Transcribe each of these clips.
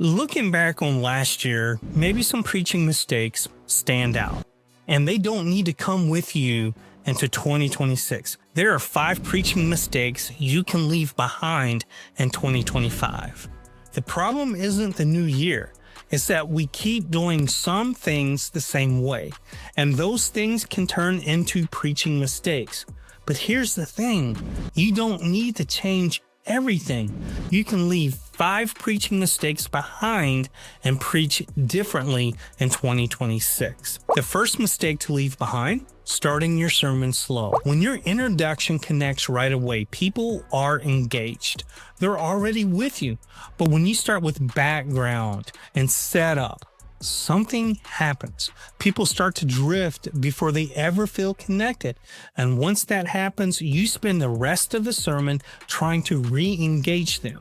Looking back on last year, maybe some preaching mistakes stand out, and they don't need to come with you into 2026. There are 5 preaching mistakes you can leave behind in 2025. The problem isn't the new year. It's that we keep doing some things the same way, and those things can turn into preaching mistakes. But here's the thing, you don't need to change everything. You can leave 5 preaching mistakes behind and preach differently in 2026. The first mistake to leave behind, starting your sermon slow. When your introduction connects right away, people are engaged. They're already with you. But when you start with background and setup, something happens. People start to drift before they ever feel connected. And once that happens, you spend the rest of the sermon trying to re-engage them.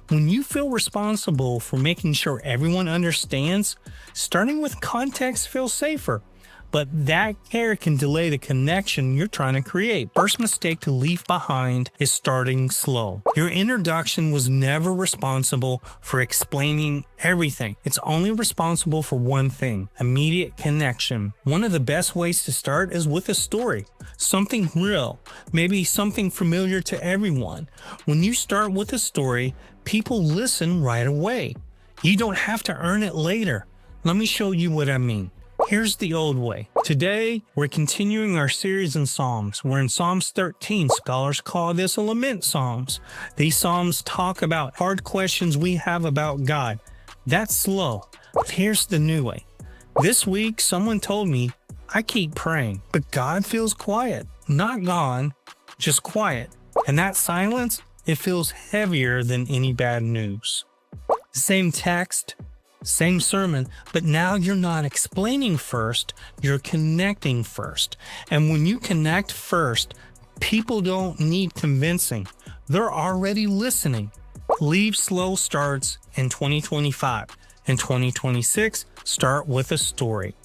When you feel responsible for making sure everyone understands, starting with context feels safer. But that care can delay the connection you're trying to create. First mistake to leave behind is starting slow. Your introduction was never responsible for explaining everything. It's only responsible for one thing, immediate connection. One of the best ways to start is with a story. Something real, maybe something familiar to everyone. When you start with a story, people listen right away. You don't have to earn it later. Let me show you what I mean. Here's the old way. Today, we're continuing our series in Psalms. We're in Psalms 13. Scholars call this a lament Psalms. These Psalms talk about hard questions we have about God. That's slow. But here's the new way. This week, someone told me, I keep praying, but God feels quiet. Not gone, just quiet. And that silence, it feels heavier than any bad news. Same text, same sermon, but now you're not explaining first, you're connecting first. And when you connect first, people don't need convincing. They're already listening. Leave slow starts in 2025. In 2026, start with a story.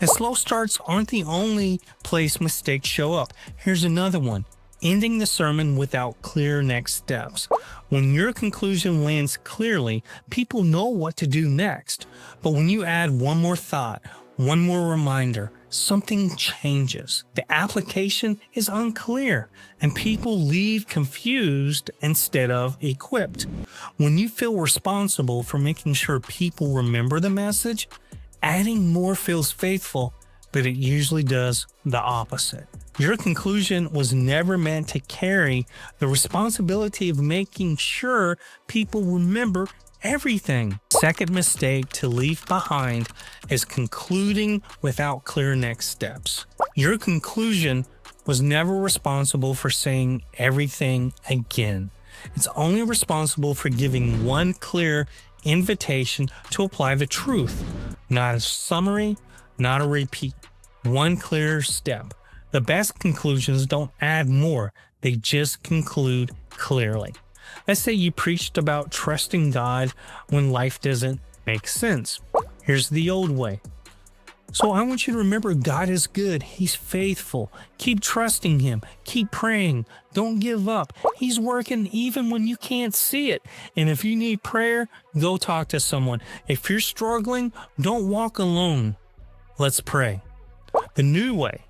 And slow starts aren't the only place mistakes show up. Here's another one. Ending the sermon without clear next steps. When your conclusion lands clearly, people know what to do next. But when you add one more thought, one more reminder, something changes. The application is unclear, and people leave confused instead of equipped. When you feel responsible for making sure people remember the message, adding more feels faithful, but it usually does the opposite. Your conclusion was never meant to carry the responsibility of making sure people remember everything. Second mistake to leave behind is concluding without clear next steps. Your conclusion was never responsible for saying everything again. It's only responsible for giving one clear invitation to apply the truth, not a summary, not a repeat. One clear step. The best conclusions don't add more, they just conclude clearly. Let's say you preached about trusting God when life doesn't make sense. Here's the old way. So I want you to remember God is good, He's faithful. Keep trusting Him, keep praying, don't give up. He's working even when you can't see it. And if you need prayer, go talk to someone. If you're struggling, don't walk alone. Let's pray. The new way.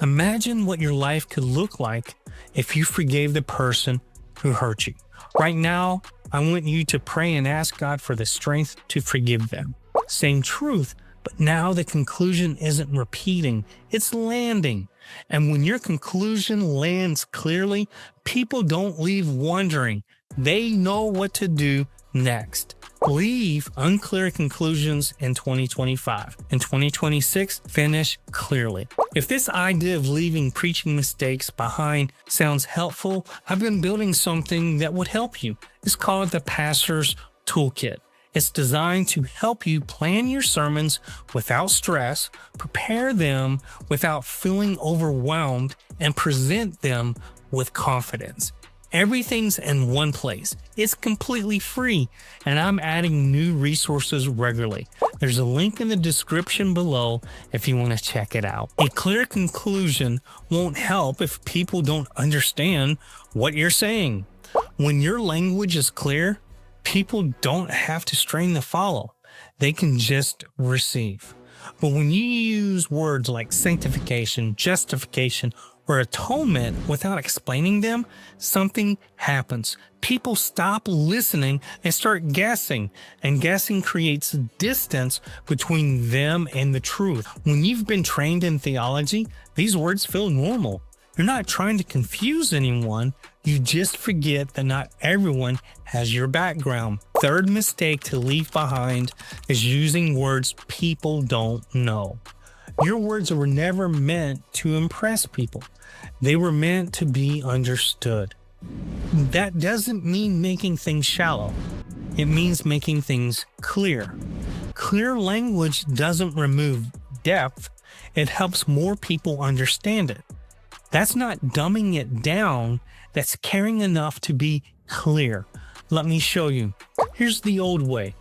Imagine what your life could look like if you forgave the person who hurt you. Right now, I want you to pray and ask God for the strength to forgive them. Same truth, but now the conclusion isn't repeating, it's landing. And when your conclusion lands clearly, people don't leave wondering. They know what to do next. Leave unclear conclusions in 2025. In 2026, finish clearly. If this idea of leaving preaching mistakes behind sounds helpful, I've been building something that would help you. It's called the Pastor's Toolkit. It's designed to help you plan your sermons without stress, prepare them without feeling overwhelmed, and present them with confidence. Everything's in one place. It's completely free, and I'm adding new resources regularly. There's a link in the description below if you want to check it out. A clear conclusion won't help if people don't understand what you're saying. When your language is clear, People don't have to strain to follow. They can just receive. But when you use words like sanctification, justification, or atonement without explaining them, something happens. People stop listening and start guessing, and guessing creates distance between them and the truth. When you've been trained in theology, these words feel normal. You're not trying to confuse anyone, you just forget that not everyone has your background. Third mistake to leave behind is using words people don't know. Your words were never meant to impress people. They were meant to be understood. That doesn't mean making things shallow. It means making things clear. Clear language doesn't remove depth. It helps more people understand it. That's not dumbing it down. That's caring enough to be clear. Let me show you. Here's the old way.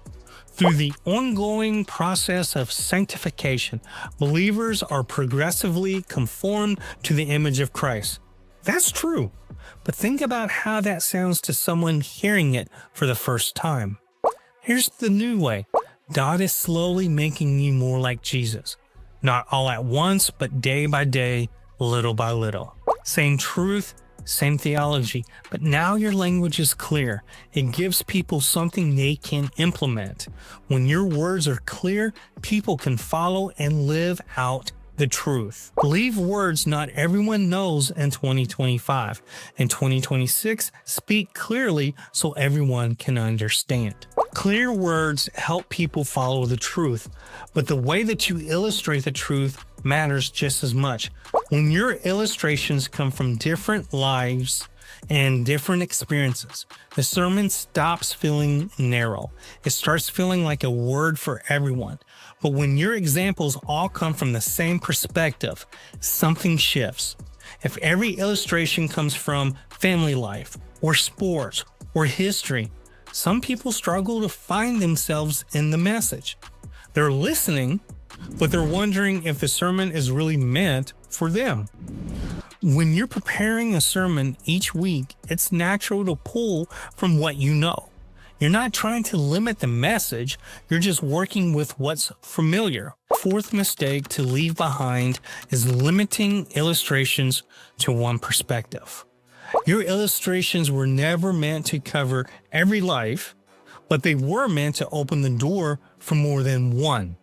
Through the ongoing process of sanctification, believers are progressively conformed to the image of Christ. That's true, but think about how that sounds to someone hearing it for the first time. Here's the new way. God is slowly making you more like Jesus. Not all at once, but day by day, little by little. Same truth, same theology, but now your language is clear. It gives people something they can implement. When your words are clear, people can follow and live out the truth. Leave words not everyone knows in 2025. In 2026, speak clearly so everyone can understand. Clear words help people follow the truth, but the way that you illustrate the truth matters just as much. When your illustrations come from different lives and different experiences, the sermon stops feeling narrow. It starts feeling like a word for everyone. But when your examples all come from the same perspective, something shifts. If every illustration comes from family life or sports or history, some people struggle to find themselves in the message. They're listening, but they're wondering if the sermon is really meant for them. When you're preparing a sermon each week, it's natural to pull from what you know. You're not trying to limit the message, you're just working with what's familiar. Fourth mistake to leave behind is limiting illustrations to one perspective. Your illustrations were never meant to cover every life, but they were meant to open the door for more than one.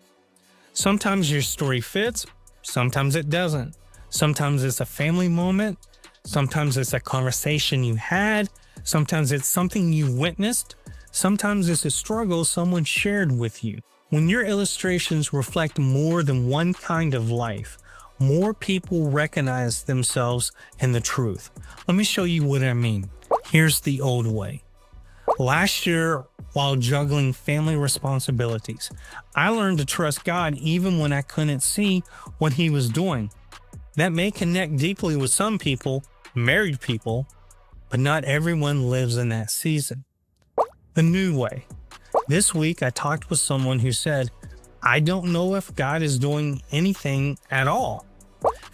Sometimes your story fits, sometimes it doesn't. Sometimes it's a family moment, sometimes it's a conversation you had, sometimes it's something you witnessed, sometimes it's a struggle someone shared with you. When your illustrations reflect more than one kind of life, more people recognize themselves in the truth. Let me show you what I mean. Here's the old way. Last year, while juggling family responsibilities, I learned to trust God even when I couldn't see what He was doing. That may connect deeply with some people, married people, but not everyone lives in that season. The new way. This week, I talked with someone who said, I don't know if God is doing anything at all.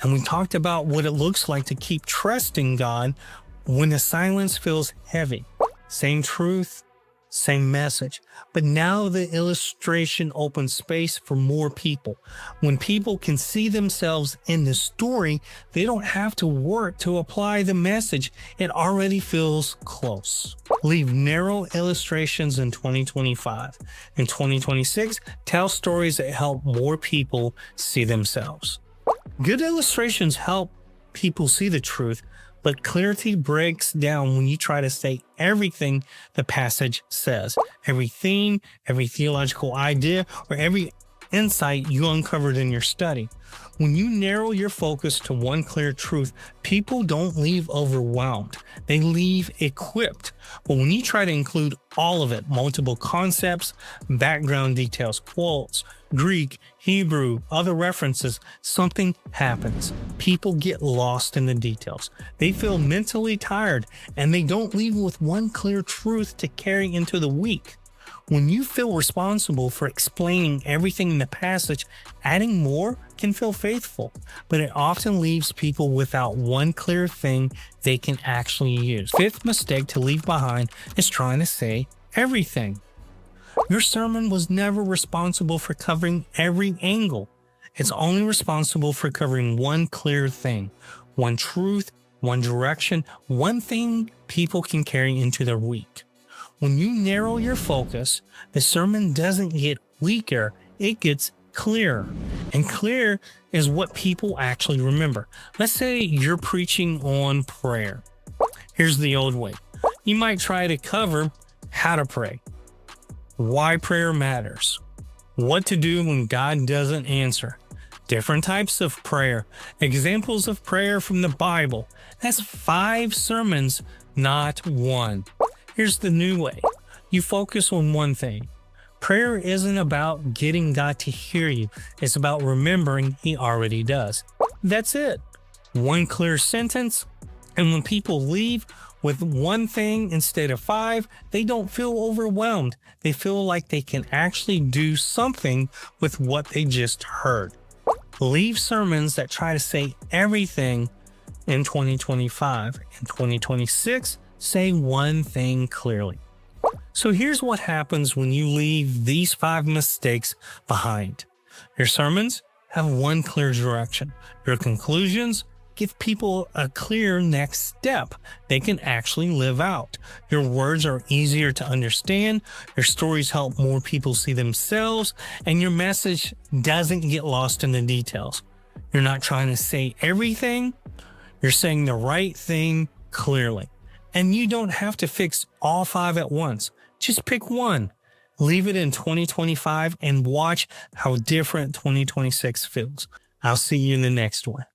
And we talked about what it looks like to keep trusting God when the silence feels heavy. Same truth, same message. But now the illustration opens space for more people. When people can see themselves in the story, they don't have to work to apply the message. It already feels close. Leave narrow illustrations in 2025. In 2026, tell stories that help more people see themselves. Good illustrations help people see the truth, but clarity breaks down when you try to say everything the passage says. Every theme, every theological idea, or every insight you uncovered in your study. When you narrow your focus to one clear truth, people don't leave overwhelmed. They leave equipped. But when you try to include all of it, multiple concepts, background details, quotes, Greek, Hebrew, other references, something happens. People get lost in the details. They feel mentally tired, and they don't leave with one clear truth to carry into the week. When you feel responsible for explaining everything in the passage, adding more can feel faithful, but it often leaves people without one clear thing they can actually use. Fifth mistake to leave behind is trying to say everything. Your sermon was never responsible for covering every angle. It's only responsible for covering one clear thing, one truth, one direction, one thing people can carry into their week. When you narrow your focus, the sermon doesn't get weaker, it gets clearer. And clear is what people actually remember. Let's say you're preaching on prayer. Here's the old way. You might try to cover how to pray, why prayer matters, what to do when God doesn't answer, different types of prayer, examples of prayer from the Bible. That's 5 sermons, not one. Here's the new way. You focus on one thing. Prayer isn't about getting God to hear you. It's about remembering He already does. That's it. One clear sentence. And when people leave with one thing instead of 5, they don't feel overwhelmed. They feel like they can actually do something with what they just heard. Leave sermons that try to say everything in 2025. In 2026, say one thing clearly. So here's what happens when you leave these 5 mistakes behind. Your sermons have one clear direction. Your conclusions give people a clear next step they can actually live out. Your words are easier to understand, your stories help more people see themselves, and your message doesn't get lost in the details. You're not trying to say everything, you're saying the right thing clearly. And you don't have to fix all 5 at once. Just pick one. Leave it in 2025 and watch how different 2026 feels. I'll see you in the next one.